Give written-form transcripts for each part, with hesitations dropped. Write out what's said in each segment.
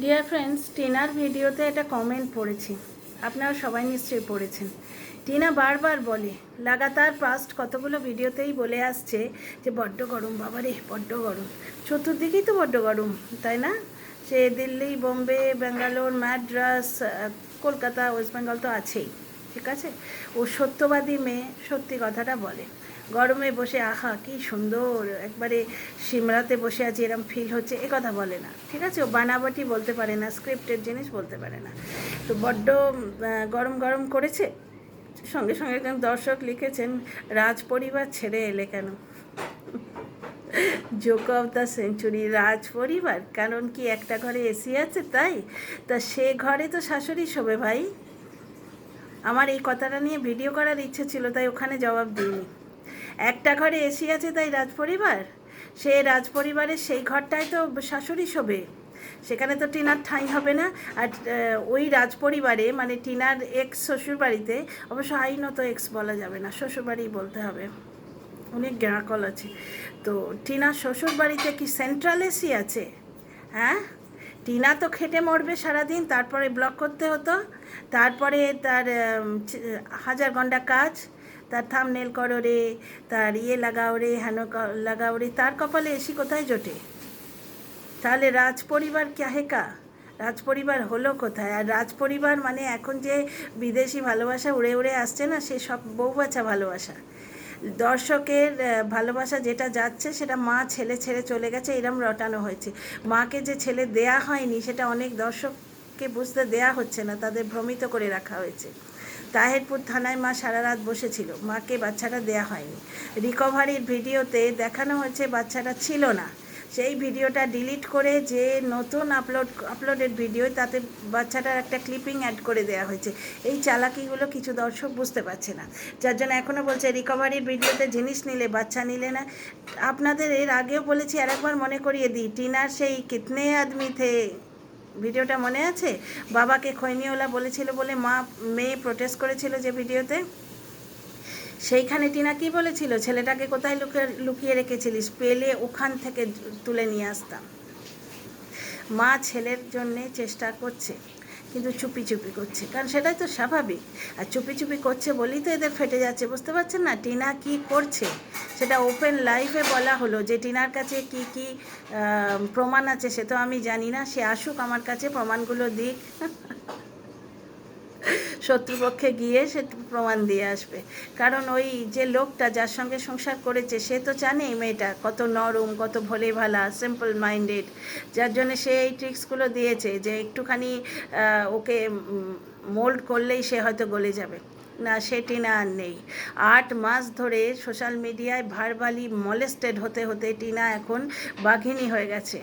Dear friends, টিনার ভিডিওতে একটা কমেন্ট পড়েছি, আপনারা সবাই নিশ্চয়ই পড়েছেন। টিনা বারবার বলে, লাগাতার পাস্ট কতগুলো ভিডিওতেই বলে আসছে যে বড্ড গরম, বাবারে বড্ড গরম, চতুর্দিকেই তো বড্ড গরম, তাই না? সে দিল্লি, বোম্বে, ব্যাঙ্গালোর, ম্যাড্রাস, কলকাতা, ওয়েস্ট বেঙ্গল তো আছেই, ঠিক আছে। ও সত্যবাদী মেয়ে, সত্যি কথাটা বলে। গরমে বসে আহা কি সুন্দর, একবারে সিমরাতে বসে আছি এরম ফিল হচ্ছে, এ কথা বলে না, ঠিক আছে। ও বানাবাটি বলতে পারে না, স্ক্রিপ্টেড জিনিস বলতে পারে না। তো বড্ড গরম গরম করেছে। সঙ্গে সঙ্গে একজন দর্শক লিখেছেন, রাজ পরিবার ছেড়ে এলে কেন? জোক অফ দ্য সেঞ্চুরি, রাজ পরিবার, কারণ কি একটা ঘরে এসি আছে তাই? তা সে ঘরে তো শাশুড়ি শোবে ভাই। আমার এই কথাটা নিয়ে ভিডিও করার ইচ্ছে ছিল, তাই ওখানে জবাব দিইনি। একটা ঘরে এসি আছে তাই রাজপরিবার? সে রাজপরিবারের সেই ঘরটায় তো শাশুড়ি শোবে, সেখানে তো টিনার ঠাঁই হবে না। আর ওই রাজপরিবারে মানে টিনার এক্স শ্বশুরবাড়িতে, অবশ্য আইনত এক্স বলা যাবে না, শ্বশুরবাড়ি বলতে হবে, অনেক গ্যাঁকল আছে। তো টিনার শ্বশুরবাড়িতে কি সেন্ট্রাল এসি আছে? হ্যাঁ, টিনা তো খেটে মরবে সারাদিন, তারপরে ব্লক করতে হতো, তারপরে তার হাজার ঘন্টা কাজ, তার থাম্বনেল করো রে, তার লাগাও রে, হেন লাগাও রে, তার কপালে এসি কোথায় জোটে? তাহলে রাজপরিবার ক্যাহেকা, রাজপরিবার হলো কোথায়? আর রাজপরিবার মানে এখন যে বিদেশি ভালোবাসা উড়ে উড়ে আসছে না, সে সব বউ বাচ্চা ভালোবাসা। দর্শকের ভালোবাসা যেটা যাচ্ছে সেটা মা ছেলে ছেড়ে চলে গেছে, এরম রটানো হয়েছে। মাকে যে ছেলে দেয়া হয়নি সেটা অনেক দর্শককে বুঝতে দেয়া হচ্ছে না, তাদের ভ্রমিত করে রাখা হয়েছে। তাহেরপুর থানায় মা সারা রাত বসেছিল, মাকে বাচ্চাটা দেয়া হয়নি। রিকভারির ভিডিওতে দেখানো হয়েছে বাচ্চাটা ছিল না, সেই ভিডিওটা ডিলিট করে যে নতুন আপলোডেড ভিডিও, তাতে বাচ্চাটার একটা ক্লিপিং অ্যাড করে দেওয়া হয়েছে। এই চালাকিগুলো কিছু দর্শক বুঝতে পারছে না, যার জন্য এখনও বলছে রিকভারির ভিডিওতে জিনিস নিলে বাচ্চা নিলে না। আপনাদের এর আগেও বলেছি, আর একবার মনে করিয়ে দিই, টিনার সেই কিতনে আদমি থে ভিডিওটা মনে আছে? বাবাকে খৈনিওলা বলেছিল বলে মেয়ে প্রোটেস্ট করেছিল যে ভিডিওতে, সেইখানে টিনা কী বলেছিল, ছেলেটাকে কোথায় লুকিয়ে রেখেছিলিস, পেলে ওখান থেকে তুলে নিয়ে আসতাম। মা ছেলের জন্যে চেষ্টা করছে, কিন্তু চুপি চুপি করছে, কারণ সেটাই তো স্বাভাবিক। আর চুপি চুপি করছে বলেই তো এদের ফেটে যাচ্ছে, বুঝতে পারছেন না টিনা কি করছে? সেটা ওপেন লাইভে বলা হলো যে টিনার কাছে কি কি প্রমাণ আছে, সে তো আমি জানি না, সে আসুক আমার কাছে, প্রমাণগুলো দিক, শত্রুপক্ষে গিয়ে সে প্রমাণ দিয়ে আসবে। কারণ ওই যে লোকটা যার সঙ্গে সংসার করেছে সে তো জানে এই মেয়েটা কত নরম, কত ভোলে ভালা, সিম্পল মাইন্ডেড, যার জন্য সে এই ট্রিক্সগুলো দিয়েছে যে একটুখানি ওকে মোল্ড করলেই সে হয়তো গলে যাবে। না, সেটি না আর নেই। 8 মাস ধরে সোশ্যাল মিডিয়ায় ভার্বালি মলেস্টেড হতে হতে টিনা এখন বাঘিনী হয়ে গেছে,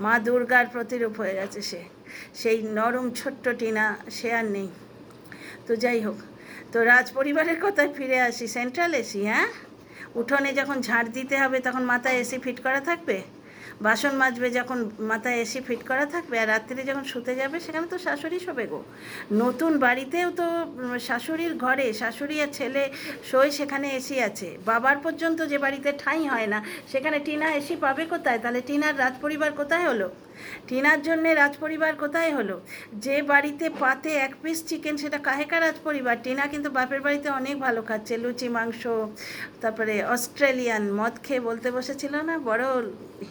মা দুর্গার প্রতিরূপ হয়ে গেছে সে। সেই নরম ছোট্ট টিনা সে আর নেই। তো যাই হোক, তো রাজপরিবারের কথায় ফিরে আসি। সেন্ট্রাল এসি, হ্যাঁ, উঠোনে যখন ঝাড় দিতে হবে তখন মাথায় এসি ফিট করা থাকবে, বাসন মাজবে যখন মাথায় এসি ফিট করা থাকবে, আর রাত্রিরে যখন শুতে যাবে সেখানে তো শাশুড়ি শোবে গো। নতুন বাড়িতেও তো শাশুড়ির ঘরে শাশুড়ি আর ছেলে শোয়, সেখানে এসি আছে। বাবার পর্যন্ত যে বাড়িতে ঠাঁই হয় না সেখানে টিনা এসি পাবে কোথায়? তাহলে টিনার রাজপরিবার কোথায় হলো? টিনার জন্যে রাজপরিবার কোথায় হলো? যে বাড়িতে পাতে 1 পিস চিকেন, সেটা কাহেকা রাজপরিবার? টিনা কিন্তু বাপের বাড়িতে অনেক ভালো খাচ্ছে, লুচি মাংস, তারপরে অস্ট্রেলিয়ান মদ খেয়ে বলতে বসেছিল না, বড়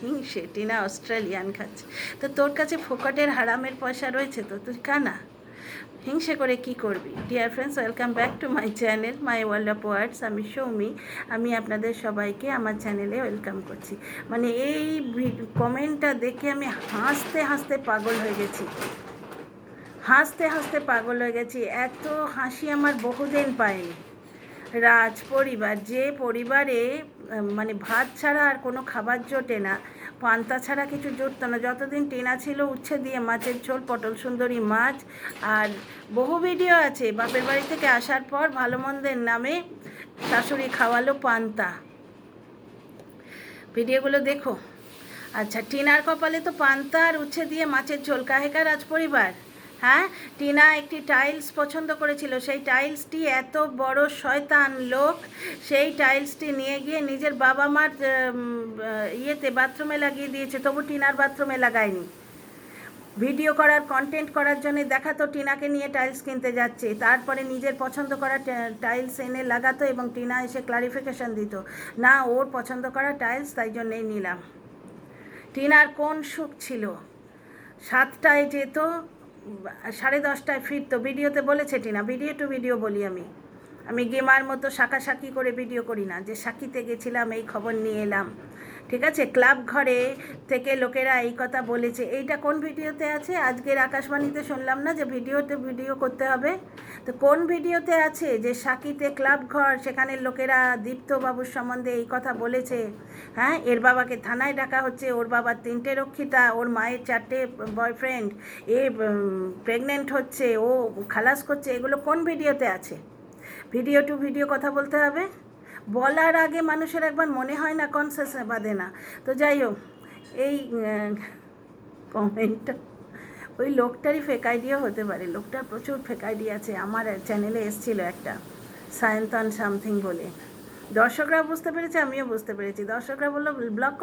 হিংসে টিনা অস্ট্রেলিয়ান খাচ্ছে। তো তোর কাছে ফোকটের হারামের পয়সা রয়েছে, তো তুই কানা, হিংসে করে কি করবি? Dear friends, welcome back to my channel my world of words. আমি সৌমি, আমি আপনাদের সবাইকে আমার চ্যানেলে ওয়েলকাম করছি। মানে এই কমেন্টটা দেখে আমি হাসতে হাসতে পাগল হয়ে গেছি, হাসতে হাসতে পাগল হয়ে গেছি, এত হাসি আমার বহুদিন পাইনি। রাজ পরিবার, যে পরিবারে মানে ভাত ছাড়া আর কোনো খাবার জোটে না, পান্তা ছাড়া কিছু জুটতো না। যতদিন টিনা ছিল উচ্ছে দিয়ে মাছের ঝোল, পটল সুন্দরী মাছ, আর বহু ভিডিও আছে বাপের বাড়ি থেকে আসার পর ভালো মন্দের নামে শাশুড়ি খাওয়ালো পান্তা, ভিডিওগুলো দেখো। আচ্ছা, টিনার কপালে তো পান্তা আর উচ্ছে দিয়ে মাছের ঝোল, কাহেকার রাজপরিবার? হ্যাঁ, টিনা একটি টাইলস পছন্দ করেছিল, সেই টাইলসটি এত বড় শয়তান লোক সেই টাইলসটি নিয়ে গিয়ে নিজের বাবা মার ইয়েতে বাথরুমে লাগিয়ে দিয়েছে, তবু টিনার বাথরুমে লাগায়নি। ভিডিও করার কন্টেন্ট করার জন্য দেখাতো টিনাকে নিয়ে টাইলস কিনতে যাচ্ছে, তারপরে নিজের পছন্দ করা টাইলস এনে লাগাতো এবং টিনা এসে ক্লারিফিকেশান দিত, না ওর পছন্দ করা টাইলস, তাই জন্যেই নিলাম। টিনার কোন সুখ ছিল, 7টায় যেত, 10:30টায় ফিরতো। ভিডিওতে বলেছে টিনা, ভিডিও টু ভিডিও বলি আমি গেমার মতো শাঁকাশাঁকি করে ভিডিও করি না, যে সাকিতে গেছিলাম এই খবর নিয়ে এলাম, ঠিক আছে। ক্লাব ঘরে থেকে লোকেরা এই কথা বলেছে, এইটা কোন ভিডিওতে আছে? আজকের আকাশবাণীতে শুনলাম না যে ভিডিও করতে হবে, তো কোন ভিডিওতে আছে যে সাকিতে ক্লাব ঘর, সেখানে লোকেরা দীপ্তবাবুর সম্বন্ধে এই কথা বলেছে? হ্যাঁ, এর বাবাকে থানায় ডাকা হচ্ছে, ওর বাবার 3টে রক্ষিতা, ওর মায়ের 4টে বয়ফ্রেন্ড, এ প্রেগনেন্ট হচ্ছে, ও খালাস করছে, এগুলো কোন ভিডিওতে আছে? ভিডিও টু ভিডিও কথা বলতে হবে, বলার আগে মানুষের একবার মনে হয় না, কনসেসে বাঁধে না। তো যাই হোক, এই কমেন্টটা ওই লোকটারই ফেক আইডিয়া হতে পারে, লোকটার প্রচুর ফেক আইডিয়া আছে। আমার চ্যানেলে এসেছিলো একটা সায়ন্তন সামথিং বলে, দর্শকরা বুঝতে পেরেছে, আমিও বুঝতে পেরেছি। দর্শকরা বললো ব্লক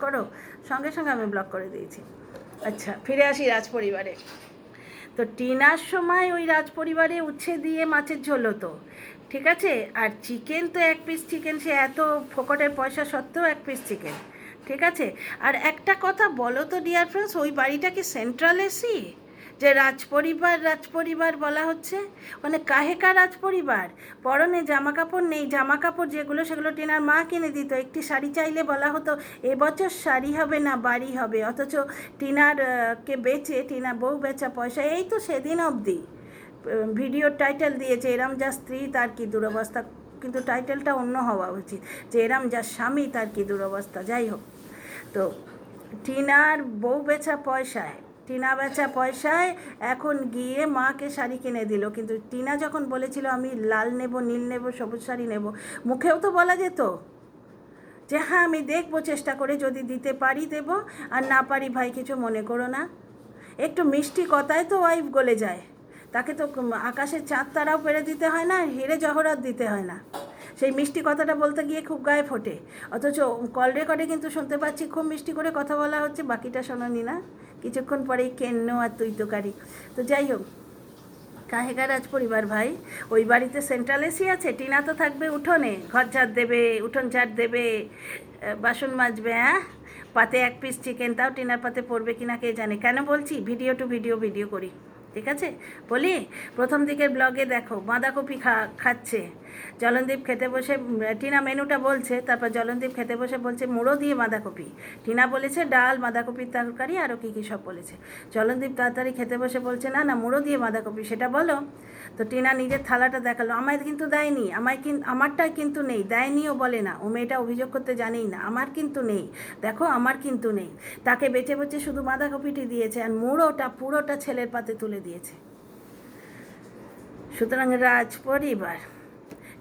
করো, সঙ্গে সঙ্গে আমি ব্লক করে দিয়েছি। আচ্ছা, ফিরে আসি রাজপরিবারে। তো টিনার সময় ওই রাজপরিবারে উচ্ছে দিয়ে মাছের ঝোল হতো, ঠিক আছে। আর চিকেন তো 1 পিস চিকেন, সে এত ফোকটের পয়সা সত্ত্বেও 1 পিস চিকেন, ঠিক আছে। আর একটা কথা বলো তো ডিয়ার ফ্রেন্ডস, ওই বাড়িটা কি সেন্ট্রাল এসি যে রাজপরিবার বলা হচ্ছে? মানে কাহেকা রাজপরিবার? পরনে জামা কাপড় নেই, জামা কাপড় যেগুলো সেগুলো টিনার মা কিনে দিত। একটি শাড়ি চাইলে বলা হতো এবছর শাড়ি হবে না বাড়ি হবে, অথচ টিনার কে বেচে, টিনার বউ বেচা পয়সা এই তো সেদিন অবধি ভিডিওর টাইটেল দিয়েছে এরম যা স্ত্রী তার কি দুরবস্থা, কিন্তু টাইটেলটা অন্য হওয়া উচিত, যে এরম যা স্বামী তার কি দুরবস্থা। যাই হোক, তো টিনার বউ বেচা পয়সায়, টিনা বেচা পয়সায় এখন গিয়ে মাকে শাড়ি কিনে দিল। কিন্তু টিনা যখন বলেছিল আমি লাল নেব, নীল নেব, সবুজ শাড়ি নেব, মুখেও তো বলা যেত যে হ্যাঁ আমি দেখবো, চেষ্টা করে, যদি দিতে পারি দেব, আর না পারি ভাই কিছু মনে করো না। একটু মিষ্টি কথায় তো ওয়াইফ গলে যায়, তাকে তো আকাশের চাঁদ তারাও পেরে দিতে হয় না, হিরে জহরাত দিতে হয় না। সেই মিষ্টি কথাটা বলতে গিয়ে খুব গায়ে ফোটে, অথচ কল রেকর্ডে কিন্তু শুনতে পাচ্ছি খুব মিষ্টি করে কথা বলা হচ্ছে, বাকিটা শোনোনি না, কিছুক্ষণ পরেই কেন্ন আর তুই তোকারি। তো যাই হোক, কাহেগা রাজপরিবার ভাই, ওই বাড়িতে সেন্ট্রাল এসি আছে, টিনা তো থাকবে উঠোনে, ঘর ঝাড় দেবে, উঠোন ঝাড় দেবে, বাসন মাজবে, হ্যাঁ, পাতে 1 পিস চিকেন, তাও টিনার পাতে পড়বে কিনা কে জানে। কেন বলছি ভিডিও টু ভিডিও করি, ঠিক আছে। বলি, প্রথম দিকের ব্লগে দেখো বাঁধাকপি খাচ্ছে জলনদীপ, খেতে বসে টিনা মেনুটা বলছে, তারপর জলনদীপ খেতে বসে বলছে মুড়ো দিয়ে বাঁধাকপি, টিনা বলেছে ডাল, বাঁধাকপির তরকারি, আরও কী সব বলেছে। জলনদীপ তাড়াতাড়ি খেতে বসে বলছে না মুড়ো দিয়ে বাঁধাকপি, সেটা বলো। তো টিনা নিজের থালাটা দেখালো, আমায় কিন্তু দেয়নি, আমারটাই কিন্তু নেই, দেয়নিও বলে না, ও মেয়েটা অভিযোগ করতে জানেই না, আমার কিন্তু নেই, দেখো আমার কিন্তু নেই। তাকে বেঁচে বেঁচে শুধু বাঁধাকপিটি দিয়েছে, আর মুড়োটা পুরোটা ছেলের পাতে তুলে দিয়েছে। সুতরাং রাজপরিবার,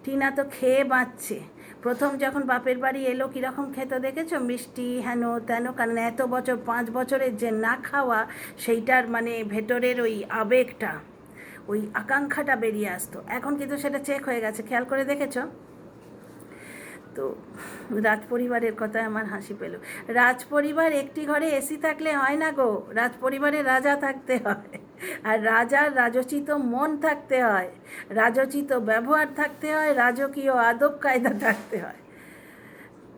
টিনা তো খেয়ে বাঁচছে। প্রথম যখন বাপের বাড়ি এলো কীরকম খেতে দেখেছো, মিষ্টি হেন তেন, কারণ এত বছর 5 বছরের যে না খাওয়া, সেইটার মানে ভেতরের ওই আবেগটা, ওই আকাঙ্ক্ষাটা বেরিয়ে আসতো। এখন কিন্তু সেটা চেক হয়ে গেছে, খেয়াল করে দেখেছো? তো রাজপরিবারের কথায় আমার হাসি পেল। রাজপরিবার একটি ঘরে এসি থাকলে হয় না গো, রাজপরিবারে রাজা থাকতে হয়, আর রাজার রাজোচিত মন থাকতে হয়, রাজোচিত ব্যবহার থাকতে হয়, রাজকীয় আদব কায়দা থাকতে হয়।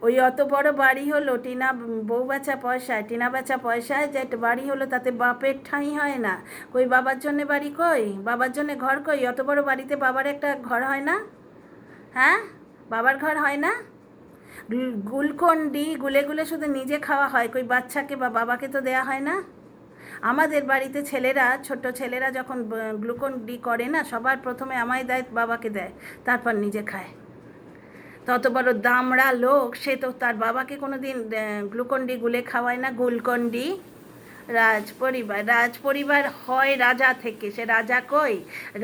ওই অত বড় বাড়ি হলো টিনা বউ বেচা পয়সায়, টিনা বেচা পয়সায় যে বাড়ি হলো, তাতে বাপের ঠাঁই হয় না। কই বাবার জন্যে বাড়ি, কই বাবার জন্যে ঘর, কই অত বড় বাড়িতে বাবার একটা ঘর হয় না? হ্যাঁ, বাবার ঘর হয় না? গুলকন্ডি গুলে গুলে শুধু নিজে খাওয়া হয়, কই বাচ্চাকে বা বাবাকে তো দেয়া হয় না। আমাদের বাড়িতে ছেলেরা, ছোট ছেলেরা যখন গ্লুকন্ডি করে না, সবার প্রথমে আমায় দেয়, বাবাকে দেয়, তারপর নিজে খায়। তত বড় দামড়া লোক, সে তো তার বাবাকে কোনো দিন গ্লুকন্ডি গুলে খাওয়ায় না, গুলকন্ডি। রাজপরিবার হয় রাজা থেকে, সে রাজা কই,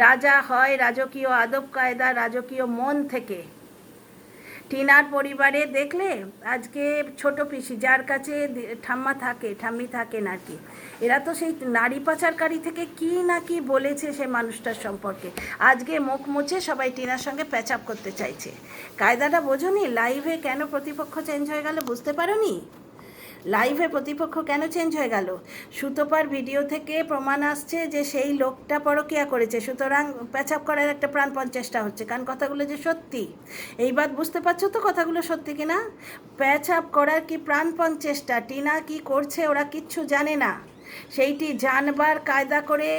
রাজা হয় রাজকীয় আদব কায়দা, রাজকীয় মন থেকে। টিনার পরিবারে দেখলে আজকে ছোট পিসি, যার কাছে ঠাম্মি থাকেন আর কি, এরা তো সেই নারী পাচারকারী থেকে কি না কি বলেছে সে মানুষটার সম্পর্কে, আজকে মুখ মুছে সবাই টিনার সঙ্গে প্যাচআপ করতে চাইছে। কায়দাটা বোঝনি? লাইভে কেন প্রতিপক্ষ চেঞ্জ হয়ে গেল বুঝতে পারোনি? লাইভে প্রতিপক্ষ কেন চেঞ্জ হয়ে গেল? সুতপার ভিডিও থেকে প্রমাণ আসছে যে সেই লোকটা পরকীয়া করেছে, সুতরাং প্যাচাপ করার একটা প্রাণপণ চেষ্টা হচ্ছে, কারণ কথাগুলো যে সত্যি। এইবার বুঝতে পারছো তো কথাগুলো সত্যি কিনা? প্যাচাপ করার কি প্রাণপণ চেষ্টা, টিনা কি করছে ওরা কিচ্ছু জানে না, সেইটি জানবার কায়দা করে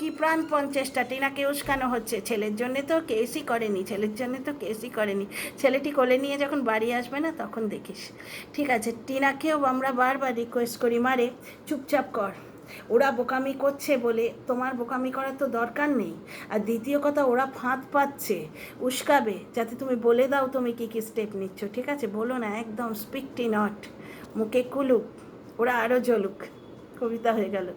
কি প্রাণপণ চেষ্টা। টিনাকে উস্কানো হচ্ছে, ছেলের জন্যে তো কেসই করেনি, ছেলের জন্যে তো কেসই করেনি, ছেলেটি কোলে নিয়ে যখন বাড়ি আসবে না তখন দেখিস। ঠিক আছে, টিনাকেও আমরা বারবার রিকোয়েস্ট করি, মারে চুপচাপ কর, ওরা বোকামি করছে বলে তোমার বোকামি করার তো দরকার নেই। আর দ্বিতীয় কথা, ওরা ফাঁদ পাচ্ছে, উস্কাবে, যাতে তুমি বলে দাও তুমি কী কী স্টেপ নিচ্ছ। ঠিক আছে, বলো না, একদম স্পিকটি নট, মুখে কুলুক, ওরা আরও জ্বলুক, কবিতা হয়ে গেল।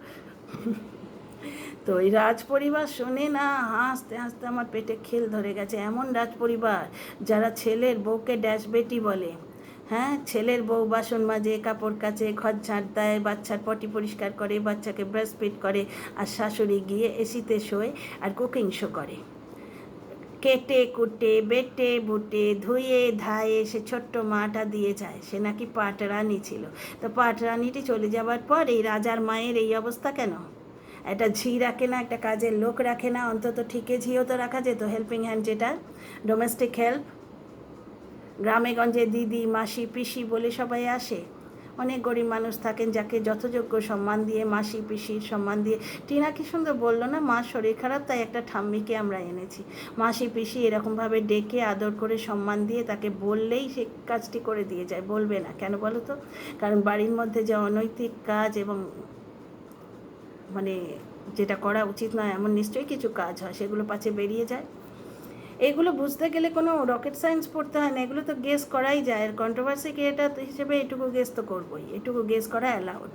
তো এই রাজ পরিবার শোনে না, হাসতে হাসতে আমার পেটে খেল ধরে গেছে। এমন রাজ পরিবার যারা ছেলের বউকে ড্যাশ বেটি বলে, হ্যাঁ, ছেলের বউ বাসন মাজে, কাপড় কাচে, ঘর ঝাঁট দেয়, বাচ্চার পটি পরিষ্কার করে, বাচ্চাকে ব্রাশ ফিট করে, আর শাশুড়ি গিয়ে এসিতে শোয় আর কুকিং শো করে। কেটে কুটে বেটে বুটে ধুয়ে ধায়ে সে ছোট্ট মাটা দিয়ে যায়। সে নাকি পাটরানি ছিল। তো পাটরানিটি চলে যাবার পর এই রাজার মায়ের এই অবস্থা কেন? একটা ঝি রাখে না, একটা কাজের লোক রাখে না, অন্তত ঠিকে ঝিও তো রাখা যেত, হেল্পিং হ্যান্ড, যেটা ডোমেস্টিক হেল্প। গ্রামে গঞ্জে দিদি মাসি পিসি বলে সবাই আসে। অনেক গরিব মানুষ থাকেন যাকে যথাযোগ্য সম্মান দিয়ে, মাসি পিসির সম্মান দিয়ে। টিনা কি সুন্দর বললো না, মার শরীর খারাপ তাই একটা ঠাম্মিকে আমরা এনেছি। মাসি পিসি এরকমভাবে ডেকে আদর করে সম্মান দিয়ে তাকে বললেই সে কাজটি করে দিয়ে যায়। বলবে না কেন বলো তো? কারণ বাড়ির মধ্যে যে অনৈতিক কাজ এবং মানে যেটা করা উচিত নয় এমন নিশ্চয়ই কিছু কাজ হয়, সেগুলো পাছে বেরিয়ে যায়। এগুলো বুঝতে গেলে কোনো রকেট সায়েন্স পড়তে হয় না, এগুলো তো গেস করাই যায়। আর কন্ট্রোভার্সি ক্রিয়েটার হিসেবে এটুকু গেস তো করবোই, এটুকু গেস করা অ্যালাউড।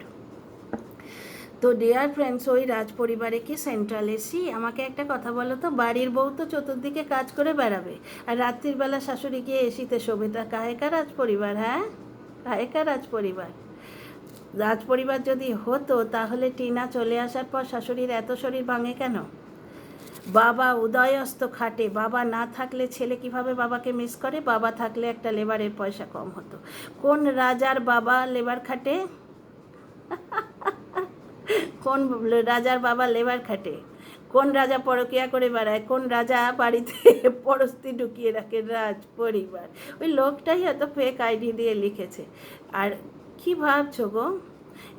তো ডিয়ার ফ্রেন্ডস, ওই রাজ পরিবারে কি সেন্ট্রাল এসি? আমাকে একটা কথা বলো তো, বাড়ির বউ তো চতুর্দিকে কাজ করে বেড়াবে, আর রাত্রির বেলা শাশুড়ি গিয়ে এসিতে শোবে, তা কাহেকা রাজ পরিবার? হ্যাঁ, কাহেকা রাজ পরিবার? রাজ পরিবার যদি হতো তাহলে টিনা চলে আসার পর শাশুড়ির এত শরীর ভাঙে কেন? বাবা উদয়স্ত খাটে, বাবা না থাকলে ছেলে কিভাবে বাবাকে মিস করে? বাবা থাকলে একটা লেবারের পয়সা কম হতো। কোন রাজার বাবা লেবার খাটে? কোন রাজার বাবা লেবার খাটে? কোন রাজা পরকিয়া করে বেড়ায়? কোন রাজা বাড়িতে পরস্তি ঢুকিয়ে রাখে? রাজ পরিবার। ওই লোকটাই হয়তো ফেক আইডি দিয়ে লিখেছে। আর কি ভাবছো গো?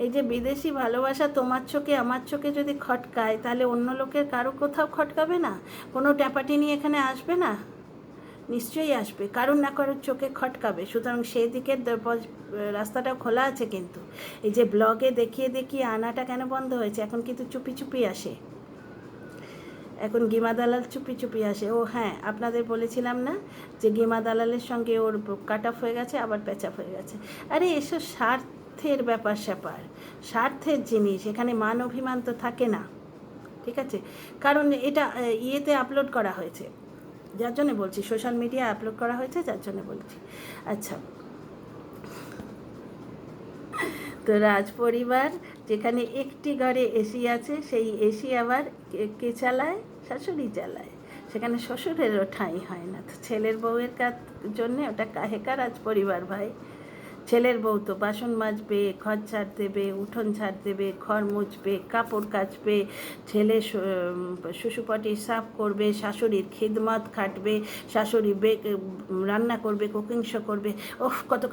এই যে বিদেশি ভালোবাসা তোমার চোখে আমার চোখে যদি খটকায়, তাহলে অন্য লোকের কারো কোথাও খটকাবে না? কোনো ট্যাপাটি নিয়ে এখানে আসবে না? নিশ্চয়ই আসবে, কারণ না কারোর চোখে খটকাবে। সুতরাং সেই দিকের রাস্তাটা খোলা আছে। কিন্তু এই যে ব্লগে দেখিয়ে দেখিয়ে আনাটা কেন বন্ধ হয়েছে? এখন কিন্তু চুপি চুপি আসে, এখন গিমা দালাল চুপি চুপি আসে। ও হ্যাঁ, আপনাদের বলেছিলাম না যে গিমা দালালের সঙ্গে ওর কাট অফ হয়ে গেছে, আবার প্যাচাপ হয়ে গেছে। আরে এসব স্বার্থের ব্যাপার স্যাপার, স্বার্থের জিনিস, এখানে মান অভিমান তো থাকে না। ঠিক আছে, কারণ এটা ইয়েতে আপলোড করা হয়েছে, যার জন্য বলছি, সোশ্যাল মিডিয়া আপলোড করা হয়েছে, যার জন্য বলছি। আচ্ছা, তো রাজ পরিবার যেখানে একটি ঘরে এসি আছে, সেই এসি আবার কে চালায়? শাশুড়ি চালায়। সেখানে শ্বশুরেরও ঠাঁই হয় না। তো ছেলের বউয়ের জন্যে ওটা কাহেকা রাজ পরিবার ভাই? ছেলের বউ তো বাসন মাজবে, ঘর ঝাড় দেবে, উঠোন ঝাড় দেবে, ঘর মুছবে, কাপড় কাচবে, ছেলে শুশুপটি সাফ করবে, শাশুড়ির খিদমত খাটবে, শাশুড়ি রান্না করবে, কুকিং শো করবে। ওহ, কত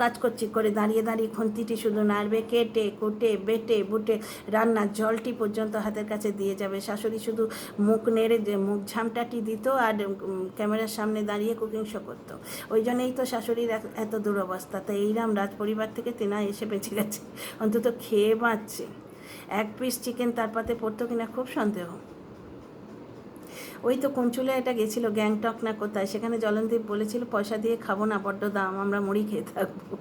কাজ করছি করে দাঁড়িয়ে দাঁড়িয়ে খুন্তিটি শুধু নাড়বে, কেটে কুটে বেটে বুটে রান্নার জলটি পর্যন্ত হাতের কাছে দিয়ে যাবে। শাশুড়ি শুধু মুখ নেড়ে মুখ ঝামটাটি দিত আর ক্যামেরার সামনে দাঁড়িয়ে কুকিং শো করতো। ওই জন্যই তো শাশুড়ির এত দুরবস্থা। তো এইরাম রাজ পরিবার থেকে তেনা এসে বেঁচে গেছে, অন্তত খেয়ে বাঁচছে। এক পিস চিকেন তার পাতে পড়তো কিনা খুব সন্দেহ। ওই তো কুঞ্চুলে এটা গেছিলো, গ্যাংটক না কোথায়, সেখানে জলনদীপ বলেছিল পয়সা দিয়ে খাবো না, বড্ড দাম, আমরা মুড়ি খেয়ে থাকবো।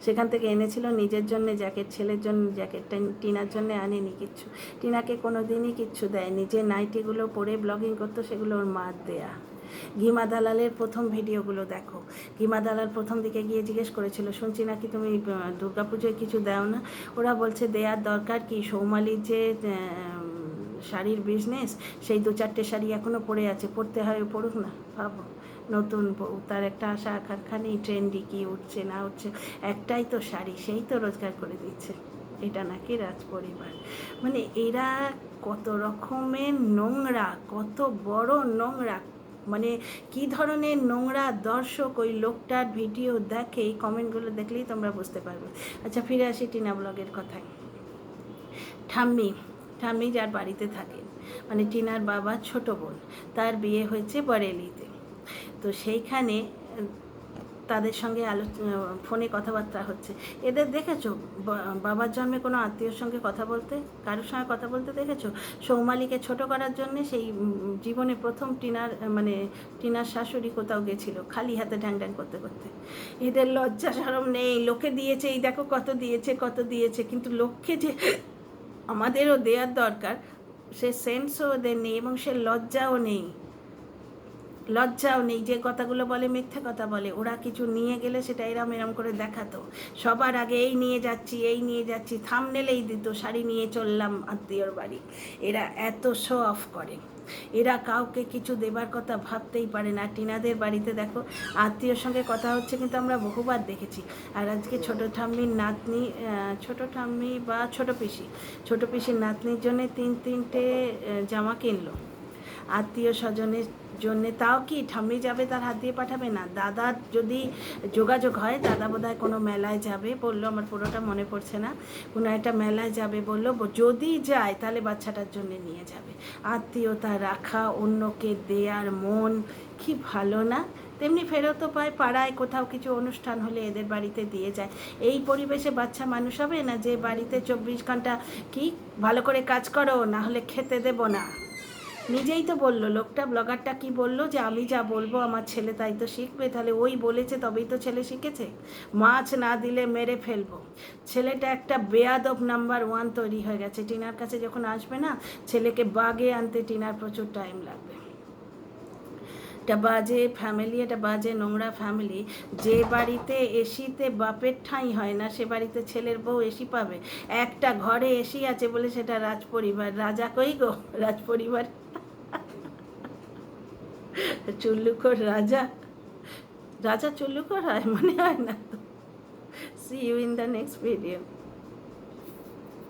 সেখান থেকে এনেছিল নিজের জন্য জ্যাকেট, ছেলের জন্য জ্যাকেট, টিনার জন্য আনেনি কিচ্ছু। টিনাকে কোনো দিনই কিচ্ছু দেয়নি। যে নাইটিগুলো পরে ব্লগিং করতো সেগুলো ওর মার দেয়া। গিমা দালালের প্রথম ভিডিওগুলো দেখো। গিমা দালাল প্রথম দিকে গিয়ে জিজ্ঞেস করেছিল, শুনছি নাকি তুমি দুর্গাপুজোয় কিছু দাও না? ওরা বলছে দেওয়ার দরকার কি, সৌমালির যে শাড়ির বিজনেস, সেই 2-4টে শাড়ি এখনও পড়ে আছে, পড়তে হয় পড়ুক না। ভাবো, নতুন বউ, তার একটা আশা আকাঙ্ক্ষা নেই ট্রেন্ডি কি উঠছে না উঠছে, একটাই তো শাড়ি, সেই তো রোজগার করে দিচ্ছে। এটা নাকি রাজ পরিবার? মানে এরা কত রকমের নোংরা, কত বড় নোংরা, মানে কি ধরনের নোংরা দর্শক ওই লোকটার ভিডিও দেখে, এই কমেন্টগুলো দেখলেই তোমরা বুঝতে পারবে। আচ্ছা, ফিরে আসি টিনা ব্লগের কথায়। ঠাম্মি, ঠাম্মি যার বাড়িতে থাকেন, মানে টিনার বাবা ছোট বোন, তার বিয়ে হয়েছে বরেলিতে। তো সেইখানে তাদের সঙ্গে ফোনে কথাবার্তা হচ্ছে। এদের দেখেছো বাবার জন্মে কোনো আত্মীয়র সঙ্গে কথা বলতে, কারোর সঙ্গে কথা বলতে দেখেছো? সৌমালিকে ছোট করার জন্যে সেই জীবনে প্রথম টিনার শাশুড়ি কোথাও গেছিলো খালি হাতে ঢ্যাং ঢ্যাং করতে করতে। এদের লজ্জা শরম নেই, লোকে দিয়েছে, এই দেখো কত দিয়েছে কত দিয়েছে, কিন্তু লোককে যে আমাদেরও দেওয়ার দরকার সে সেন্সও ওদের নেই, এবং সে লজ্জাও নেই, লজ্জাও নেই। যে কথাগুলো বলে মিথ্যে কথা বলে। ওরা কিছু নিয়ে গেলে সেটা এরম এরম করে দেখাতো, সবার আগে এই নিয়ে যাচ্ছি এই নিয়ে যাচ্ছি, থামনেলেই দিত শাড়ি নিয়ে চললাম আত্মীয়র বাড়ি। এরা এত শো অফ করে, এরা কাউকে কিছু দেবার কথা ভাবতেই পারে না। টিনাদের বাড়িতে দেখো আত্মীয়র সঙ্গে কথা হচ্ছে, কিন্তু আমরা বহুবার দেখেছি। আর আজকে ছোটো ঠাম্মির নাতনি, ছোটো ঠাম্মি বা ছোটো পিসির নাতনির জন্যে তিনটে জামা কিনলো আত্মীয় স্বজনের জন্যে। তাও কি ঠাম্মি যাবে তার হাত দিয়ে পাঠাবে না? দাদার যদি যোগাযোগ হয়, দাদা বোধহয় কোনো মেলায় যাবে বললো, আমার পুরোটা মনে পড়ছে না, কোনো একটা মেলায় যাবে বললো, যদি যায় তাহলে বাচ্চাটার জন্যে নিয়ে যাবে। আত্মীয়তা রাখা, অন্যকে দেয়ার মন কি ভালো না? তেমনি ফেরতও পায়, পাড়ায় কোথাও কিছু অনুষ্ঠান হলে এদের বাড়িতে দিয়ে যায়। এই পরিবেশে বাচ্চা মানুষ হবে না, যে বাড়িতে 24 ঘন্টা কি ভালো করে কাজ করো না হলে খেতে দেবো না। নিজেই তো বললো লোকটা, ব্লগারটা কি বললো, যে আমি যা বলবো আমার ছেলে তাই তো শিখবে। তাহলে ওই বলেছে তবেই তো ছেলে শিখেছে। মাছ না দিলে মেরে ফেলবো। ছেলেটা একটা বেয়াদব নাম্বার 1 তৈরি হয়ে গেছে। টিনার কাছে যখন আসবে না, ছেলেকে বাগে আনতে টিনার প্রচুর টাইম লাগবে। একটা বাজে ফ্যামিলি, একটা বাজে নোংরা ফ্যামিলি। যে বাড়িতে এসিতে বাপের ঠাঁই হয় না, সে বাড়িতে ছেলের বউ এসি পাবে? একটা ঘরে এসি আছে বলে সেটা রাজপরিবার। রাজা কই গো রাজপরিবার? চুল্লুকর রাজা, রাজা চুল্লুকর হয়? মনে হয় না। See you in the next video.